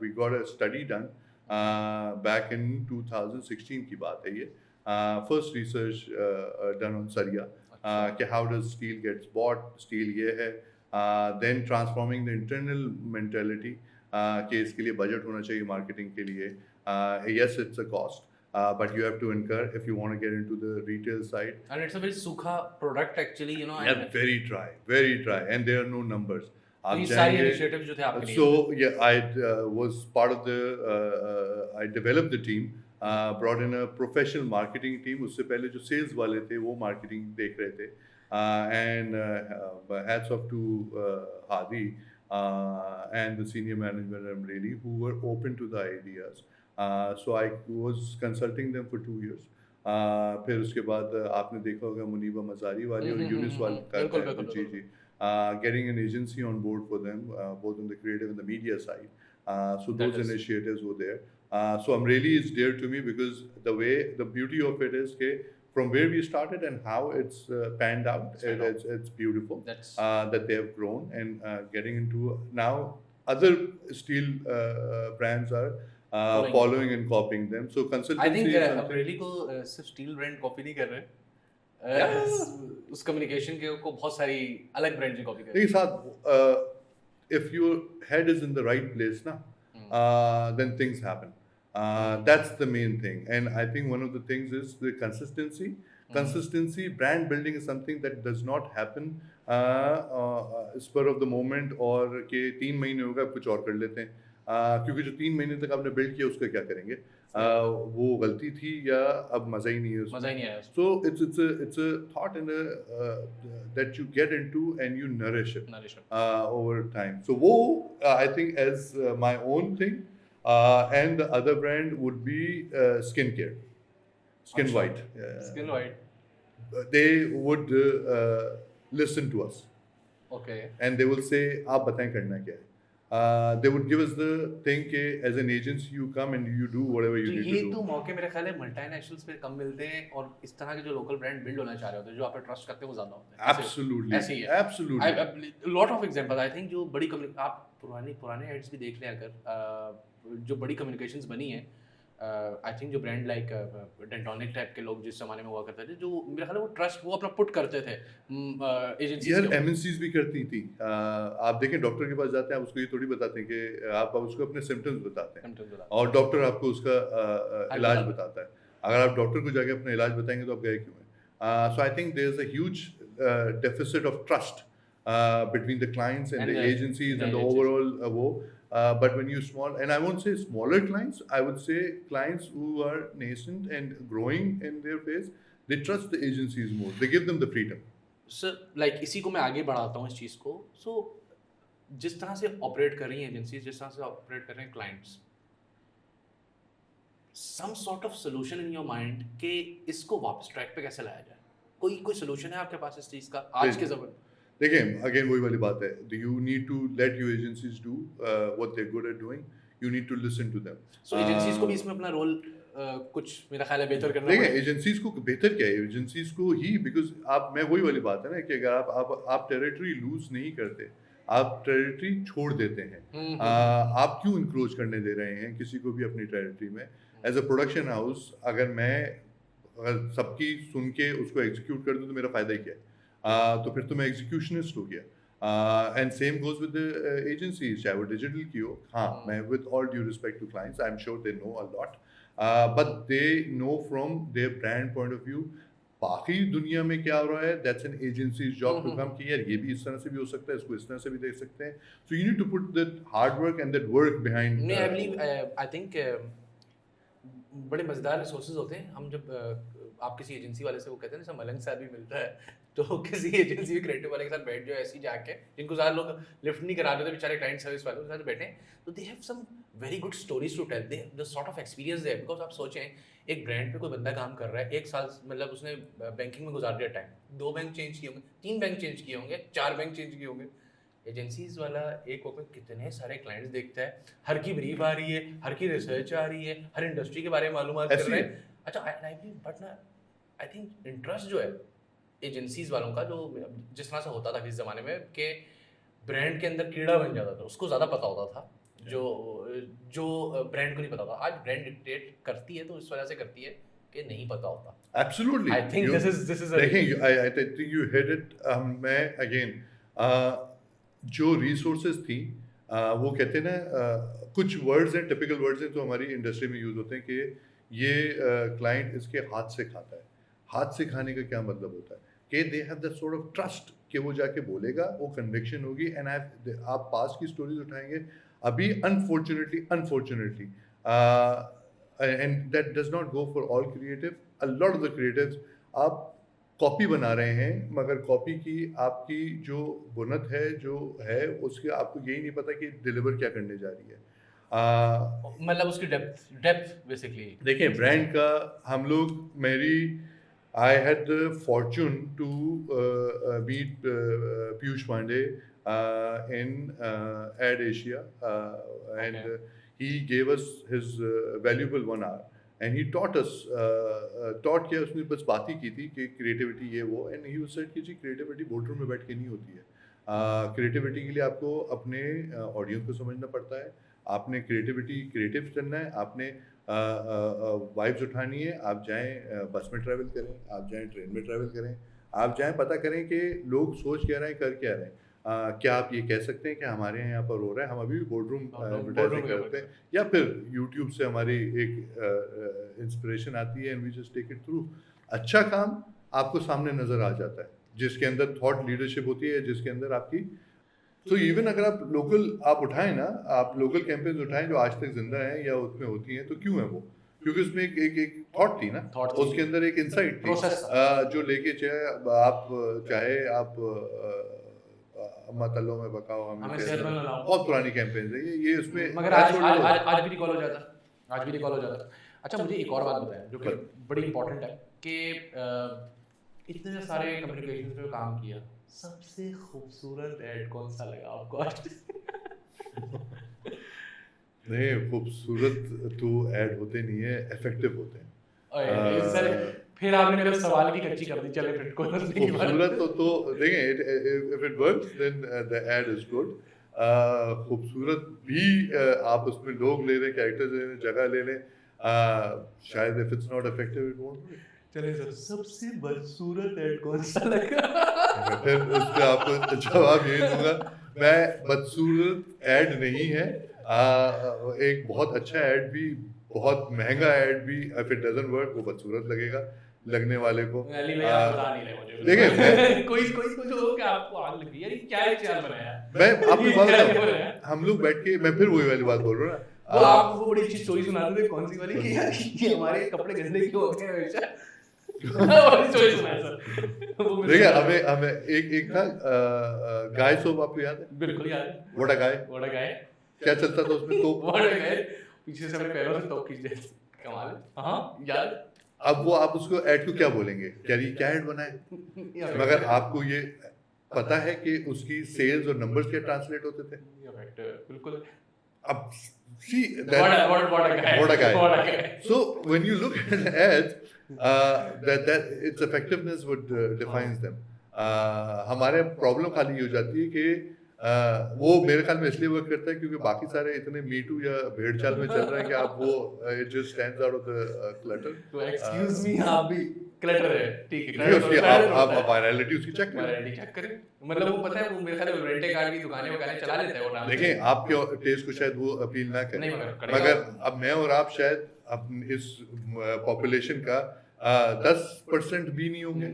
We got a study done back in 2016 की बात है ये, फर्स्ट रिसर्च डन ऑन सरिया कि how does steel gets bought, steel ये है, then transforming the internal mentality कि इसके लिए बजट होना चाहिए मार्केटिंग के लिए, yes it's a cost, but you have to incur if you want to get into the retail side. And it's a very sukha product actually, you know. Yeah, very dry, and there are no numbers. तो ये सारी initiatives जो थे आपके लिए. So yeah, I was part of the, I developed the team brought in a professional marketing team. उससे पहले जो sales वाले थे वो marketing देख रहे थे, and hats off to Hadi and the senior management at Amreli who were open to the ideas. So I was consulting them for 2 years. फिर उसके बाद आपने देखा होगा मुनीबा मज़ारी वाली और यूनिस वाली बिल्कुल का जी जी getting an agency on board for them, both on the creative and the media side. So That those is- initiatives were there. So Amreli is dear to me because the beauty of it is that from where we started and how it's panned out, it's beautiful. That's That they have grown and getting into now other steel brands are following and copying them. So I consultancy think is something. Amreli को सिर्फ steel brand copy नहीं कर रहे Yeah. उस communication के को बहुत सारी अलग ब्रांड की कॉपी कर रहे देखिए साथ if your head is in the right place ना, then things happen. That's the main thing, and I think one of the things is the consistency. Consistency, brand building is something that does not happen spur of the moment और कि 3 महीने होगा कुछ और कर लेते हैं, क्योंकि जो 3 महीने तक आपने बिल्ड किया उसका क्या करेंगे, वो गलती थी या अब मज़ा ही नहीं है उसमें. मजा ही नहीं आया So it's a thought and that you get into and you nourish it over time. So wo I think as my own thing, and the other brand would be skincare, Skin Achha. White. Skin white They would listen to us okay and they will say आप बताएं करना क्या है. They would give us the thing कि as an agency you come and you do whatever you तो need ये to do. तो मौके मेरे ख्याल है मल्टीनेशनल्स पे कम मिलते हैं और इस तरह के जो लोकल ब्रांड बिल्ड होना चाह रहे होते हैं जो आप पे ट्रस्ट करते हैं वो ज्यादा होते हैं Absolutely, ऐसे ही है absolutely. Lot of example I think जो बड़ी आप पुराने एड्स भी देख लें अगर जो बड़ी कम्युनिकेशंस बनी है आई थिंक जो ब्रांड लाइक डेंटोनिक टाइप के लोग जिस जमाने में हुआ करते थे जो मेरे ख्याल है वो ट्रस्ट वो अपना पुट करते थे एजेंसीज यार MNCs भी करती थी. आप देखें डॉक्टर के पास जाते हैं, आप उसको ये थोड़ी बताते हैं कि आप उसको अपने सिम्टम्स बताते हैं और डॉक्टर आपको उसका इलाज बताता है. अगर आप डॉक्टर को जाके अपना इलाज बताएंगे तो आप गए क्यों हैं? So I think there's a huge deficit of trust between the clients and the agencies and the overall but when you small, and I won't say smaller clients, I would say clients who are nascent and growing in their phase, they trust the agencies more. They give them the freedom. Sir like इसी को मैं आगे बढ़ाता हूँ इस चीज़ को. सो जिस तरह से ऑपरेट कर रही हैं एजेंसीज, जिस तरह से ऑपरेट कर रहे हैं clients, some sort of solution in your mind कि इसको वापस ट्रैक पे कैसे लाया जाए. कोई सोल्यूशन है आपके पास इस चीज़ का आज के ज़माने? देखिए अगेन वही वाली बात है, you need to let your agencies do what they're good at doing. You need to listen to them. So agencies को भी इसमें अपना रोल कुछ मेरा ख्याल है बेहतर करना देखिए पड़ेगा. एजेंसीज को बेहतर क्या है, एजेंसीज को ही, बिकॉज आप मैं वही वाली बात है ना कि अगर आप टेरिटरी लूज नहीं करते, आप टेरिटरी छोड़ देते हैं, आप क्यों इंक्रोच करने दे रहे हैं किसी को भी अपनी टेरिटरी में. एज अ प्रोडक्शन हाउस अगर सबकी सुन के उसको एग्जीक्यूट कर दूं तो मेरा फ़ायदा ही क्या है. तो फिर तो मैं एग्जीक्यूशनिस्ट हो गया. And same goes with the agencies, चाहे वो डिजिटल की हो. हाँ, मैं with all due respect to clients, I am sure they know a lot, but they know from their brand point of view बाकी दुनिया में क्या हो रहा है. That's an agency's job to come कि यार ये भी इस तरह से भी हो सकता है, इसको इस तरह से भी देख सकते हैं. So you need to put that hard work and that work behind. नहीं, आई बिलीव आई थिंक बड़े मज़ेदार रिसोर्सेज होते हैं. हम जब आप किसी एजेंसी वाले से वो कहते हैं ना मलंग सा भी मिलता है, तो किसी एजेंसी क्रिएटिव वाले के साथ बैठ जाओ ऐसे ही जाके, जिनको ज़्यादा लोग लिफ्ट नहीं करा देते बेचारे क्लाइंट सर्विस वाले, उनके साथ बैठे तो they have some very good stories to tell. They the sort of experience there. Because आप सोचें एक ब्रांड पे कोई बंदा काम कर रहा है 1 साल, मतलब उसने बैंकिंग में गुजार दिया टाइम, 2 बैंक चेंज किए होंगे, 3 बैंक चेंज किए होंगे, 4 बैंक चेंज किए होंगे. एजेंसीज वाला एक वक्त में कितने सारे क्लाइंट्स देखता है, हर की ब्रीफ आ रही है, हर की रिसर्च आ रही है, हर इंडस्ट्री के बारे में मालूमात कर रहे हैं. अच्छा आई बिलीव बट ना आई थिंक इंटरेस्ट जो है एजेंसीज वालों का, जो जिस तरह से होता था किस ज़माने में कि ब्रांड के अंदर कीड़ा बन जाता था, उसको ज़्यादा पता होता था जो ब्रांड को नहीं पता होता. आज ब्रांड डिक्टेट करती है तो इस वजह से करती है कि नहीं पता होता. Absolutely. I think this is देखें, I think you hit it. मैं again जो resources थी, वो कहते हैं ना, कुछ वर्ड्स हैं, टिपिकल वर्ड्स हैं जो हमारी इंडस्ट्री में यूज होते हैं कि ये क्लाइंट इसके हाथ से खाता है. हाथ से खाने का क्या मतलब होता है कि they have that sort of trust कि वो जाके बोलेगा, वो कन्विक्शन होगी. एंड आप पास की स्टोरीज उठाएंगे. अभी unfortunately and that does not go for all creative. A lot of the creatives आप कॉपी बना रहे हैं, मगर कॉपी की आपकी जो बुनत है जो है उसके आपको यही नहीं पता कि डिलीवर क्या करने जा रही है. मतलब उसकी डेप्थ बेसिकली. देखिए ब्रांड का हम लोग मेरी I had the fortune to meet Piyush Pandey in ad Asia and he gave us his valuable 1 hour and he taught us taught किया उसने बस बात ही की थी कि क्रिएटिविटी ये वो and he was said कि जी क्रिएटिविटी बोर्डरूम में बैठ के नहीं होती है. क्रिएटिविटी के लिए आपको अपने ऑडियंस को समझना पड़ता है, आपने क्रिएटिव करना है, आपने वाइब्स उठानी है. आप जाएं बस में ट्रैवल करें, आप जाएं ट्रेन में ट्रैवल करें, आप जाएं पता करें कि लोग सोच क्या रहे हैं, कर क्या रहे हैं. क्या आप ये कह सकते हैं कि हमारे यहाँ पर हो रहा है, हम अभी भी बोर्डरूम एडवर्टाइजिंग करते हैं, या फिर यूट्यूब से हमारी एक इंस्पिरेशन आती है and we just take it through. अच्छा काम आपको सामने नज़र आ जाता है जिसके अंदर थॉट लीडरशिप होती है, जिसके अंदर आपकी तो इवन अगर आप लोकल आप उठाएं ना, आप लोकल कैंपेन्स उठाएं जो आज तक जिंदा हैं या उसमें होती हैं, तो क्यों है वो? क्योंकि उसमें एक थॉट थी ना, उसके अंदर एक इंसाइट थी जो लेके चाहे आप मतलों में बकाओ हमें बहुत पुरानी कैंपेन है ये उसमें, मगर आज भी रिकॉल हो जाता. अच्छा मुझे एक और बात बताएं जो कि बड़ी इंपॉर्टेंट है कि इतने सारे कम्युनिकेशन पे काम किया, सबसे खूबसूरत ऐड कौन सा लगा आपको आज? नहीं, खूबसूरत तो ऐड होते नहीं है, इफेक्टिव होते हैं. फिर आपने मेरे सवाल की कच्ची कर दी. चले फिर कोई खूबसूरत तो देखें, if it works then the ad is good. खूबसूरत भी आप उसमें लोग ले लें, कैरेक्टर्स ले लें, जगह ले लें, शायद if it's not effective it won't be. चलिए सर, सबसे बदसूरत ऐड कौन सा लगा? फिर उस पे आपको जवाब यही दूंगा, मैं बदसूरत ऐड नहीं है. एक बहुत अच्छा ऐड भी, बहुत महंगा ऐड भी, इफ इट डजंट वर्क वो बदसूरत लगेगा लगने वाले को. देखिए कोई जो कि आपको आग लगी यार, क्या विचार बनाया? मैं आपको बात बताऊं, हम लोग बैठ के, मैं फिर वही वाली बात बोल रहा हूँ ना, वो आपको बड़ी अच्छी स्टोरी सुनाते थे. कौन सी वाली कि यार ये हमारे कपड़े गंदे क्यों होते हैं हमेशा? देखिए हमें एक था गाय सोप, आपको याद है? बिल्कुल याद है. व्हाट अ गाय. क्या चलता था उसमें? तो व्हाट अ गाय, पीछे से अपने पैरों से टॉप खींच दे. कमाल है. हाँ याद. अब वो आप उसको ऐड को क्या बोलेंगे, क्या ऐड बना है? मगर आपको ये पता है कि उसकी सेल्स और नंबर्स क्या ट्रांसलेट होते थे? बिल्कुल. अब see what a guy. So when you look at ads, that its effectiveness would defines them. हमारे प्रॉब्लम खाली ये हो जाती है कि वो मेरे ख्याल में इसलिए वर्क करता है क्योंकि बाकी सारे इतने मीटू या भेड़ चाल में चल रहा है कि आप वो it just stands out of the clutter. तो एक्सक्यूज मी, आप भी क्लटर है, ठीक है, उसकी आप वायरलिटी उसकी चेक करें. मतलब वो पता है, वो मेरे ख्याल में रेंटे कार की दुकानें वगैरह चला लेता है वो नाम. देखिए आपके टेस्ट को शायद वो अपील ना करे, मगर अब मैं और आप शायद अब इस पॉपुलेशन का 10% भी नहीं होंगे,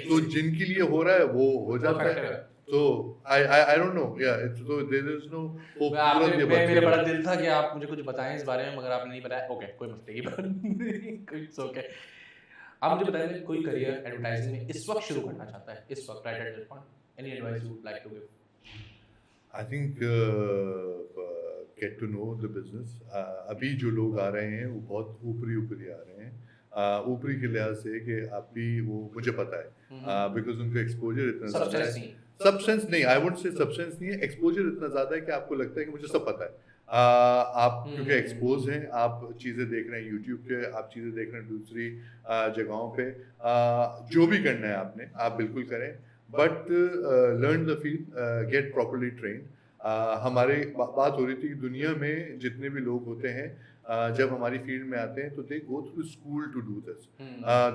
तो जिनके लिए हो रहा है वो हो जाता है. तो I don't know, yeah, so there is no hope. मेरा बड़ा दिल था कि आप मुझे कुछ बताएं इस बारे में, मगर आपने नहीं बताया. ओके, कोई मसले की बात नहीं. It's okay. आप मुझे बताएं, कोई करियर एडवर्टाइजिंग में इस वक्त शुरू करना चाहता है, इस वक्त right at this point, any advice you would like to give? I think get to know the business. अभी जो लोग आ रहे हैं वो बहुत ऊपरी आ रहे हैं. ऊपरी के लिहाज से कि आप भी वो मुझे पता है बिकॉज उनको एक्सपोजर इतना ज़्यादा है. सब्सटेंस नहीं, आई वुड से सब्सटेंस नहीं है, एक्सपोजर इतना ज़्यादा है कि आपको लगता है कि मुझे सब पता है. आप क्योंकि एक्सपोज हैं, आप चीज़ें देख रहे हैं यूट्यूब पे, आप चीज़ें देख रहे हैं दूसरी जगहों पे. जो भी करना है आपने, आप बिल्कुल करें, but learn the field, get properly trained. हमारे बात हो रही थी कि दुनिया में जितने भी लोग होते हैं जब हमारी फील्ड में आते हैं तो they go through school to do this.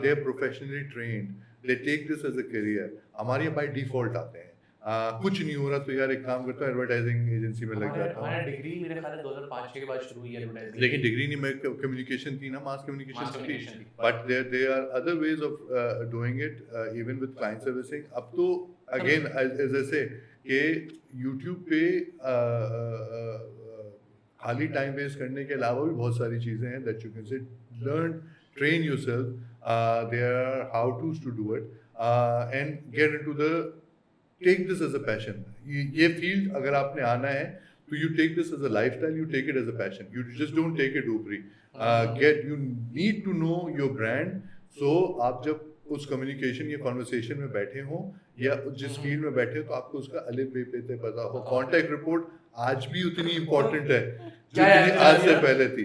They are professionally trained, they take this as a career. हमारे यहाँ बाय डिफॉल्ट आते हैं. कुछ नहीं हो रहा तो यार एक काम करता हूँ, एडवर्टाइजिंग एजेंसी में लग जाता हूँ. हमारा डिग्री मेरे ख्याल में 2005 के बाद शुरू हुई है एडवर्टाइजिंग. लेकिन डिग्री नहीं, मैं कम्युनिकेशन थी ना, मास कम्युनिकेशन थी, but there are other ways of doing it even with client servicing. अब तो अगेन एज आई से कि यूट्यूब पे खाली टाइम वेस्ट करने के अलावा भी बहुत सारी चीज़ें हैं that you can say learn, train yourself, there are how tos to do it and get into the take this as a passion. ये फील्ड अगर आपने आना है तो you take this as a lifestyle, you take it as a passion, you just don't take it ऊपरी. Get you need to know your brand. So आप जब उस कम्युनिकेशन या कॉन्वर्सेशन में बैठे हो या जिस फील्ड में बैठे हो तो आपको उसका अलिफ बे पे पता हो. कॉन्टैक्ट रिपोर्ट आज भी उतनी इम्पोर्टेंट है जितनी आज से पहले थी.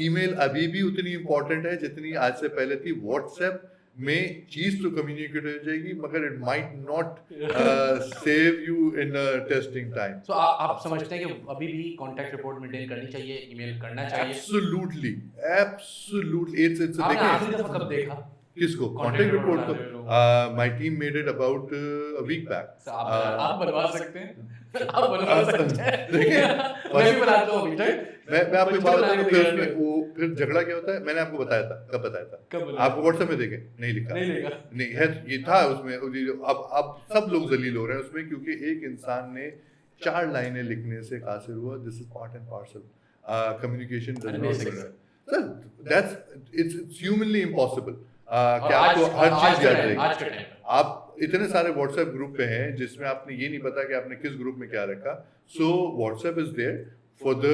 ईमेल अभी भी उतनी इम्पोर्टेंट है जितनी आज से पहले थी. व्हाट्सएप में चीज तो कम्युनिकेट हो जाएगी मगर it might not save you in testing time. So आप समझते हैं कि अभी भी कांटेक्ट रिपोर्ट मेंटेन करनी चाहिए, ईमेल करना चाहिए? Absolutely, absolutely. इट्स आपने आखिरी दफा कब देखा किसको कॉन्टेक्ट रिपोर्ट को? My team made it about a week back. आप बनवा सकते हैं, आप बनवा सकते हैं. देखिए मैं भी बनाता हूं अभी तक. मैं आपको बात बताऊं फिर वो फिर झगड़ा क्या होता है. मैंने आपको बताया था, कब बताया था? आपको व्हाट्सएप में देखे नहीं लिखा, नहीं है ये था उसमें. अब सब लोग जलील हो रहे हैं उसमें क्योंकि एक इंसान ने 4 लाइनें लिखने से कासिर हुआ. This is part and parcel. Communication does not sir, that's it's humanly impossible. क्या आपको हर चीज याद रहेगी? आप इतने सारे व्हाट्सएप ग्रुप पे हैं जिसमें आपने ये नहीं पता कि आपने किस ग्रुप में क्या रखा. So WhatsApp is there for the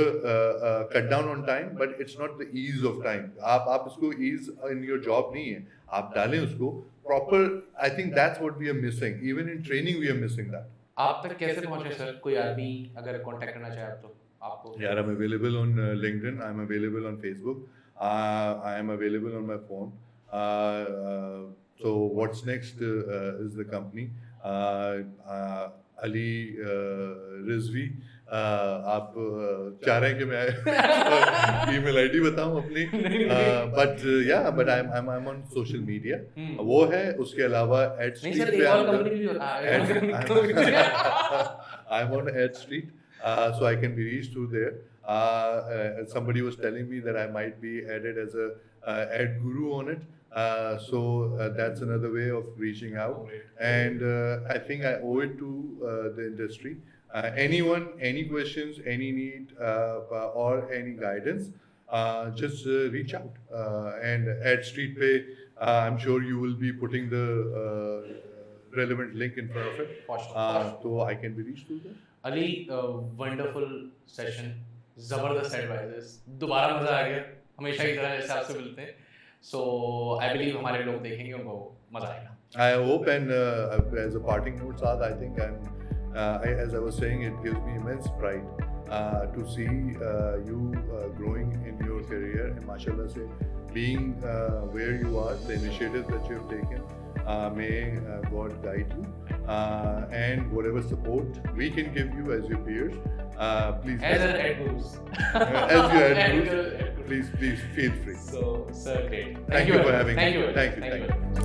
cut down on time but it's not the ease of time. आप इसको ईज इन योर जॉब नहीं है, आप डालें उसको proper. I think that's what we are missing. Even in training we are missing that. आप तक कैसे पहुंचे सर? कोई आदमी अगर कांटेक्ट करना चाहे तो आपको? यार, I am available on LinkedIn, I am available on Facebook, I am available on my phone. So what's next is the company. Ali Rizvi, आप चाह रहे हैं कि मैं ईमेल आईडी बताऊं अपनी? But yeah but I am on social media. वो है. उसके अलावा एडस्ट्रीट पे I am on Adstreet, so I can be reached through there. Somebody was telling me that I might be added as a ad guru on it. So that's another way of reaching out. And I think I owe it to the industry. Anyone, any questions, any need or any guidance, just reach out. And at Street Pay, I'm sure you will be putting the relevant link in front of it. So I can be reached through there. Ali, wonderful session, जबरदस्त advises. दोबारा मजा आ गया, हमेशा की तरह जैसे आपसे मिलते हैं. So I believe हमारे लोग देखेंगे, उनको मजा आएगा. I hope, and as a parting note, Saad, I think as I was saying, it gives me immense pride to see you growing in your career and mashallah say being where you are, the initiatives that you have taken. May God guide you and whatever support we can give you as your peers. Please. As an ad gurus. As your ad gurus. Please feel free. So, sir, great. Thank you for having me. Thank you.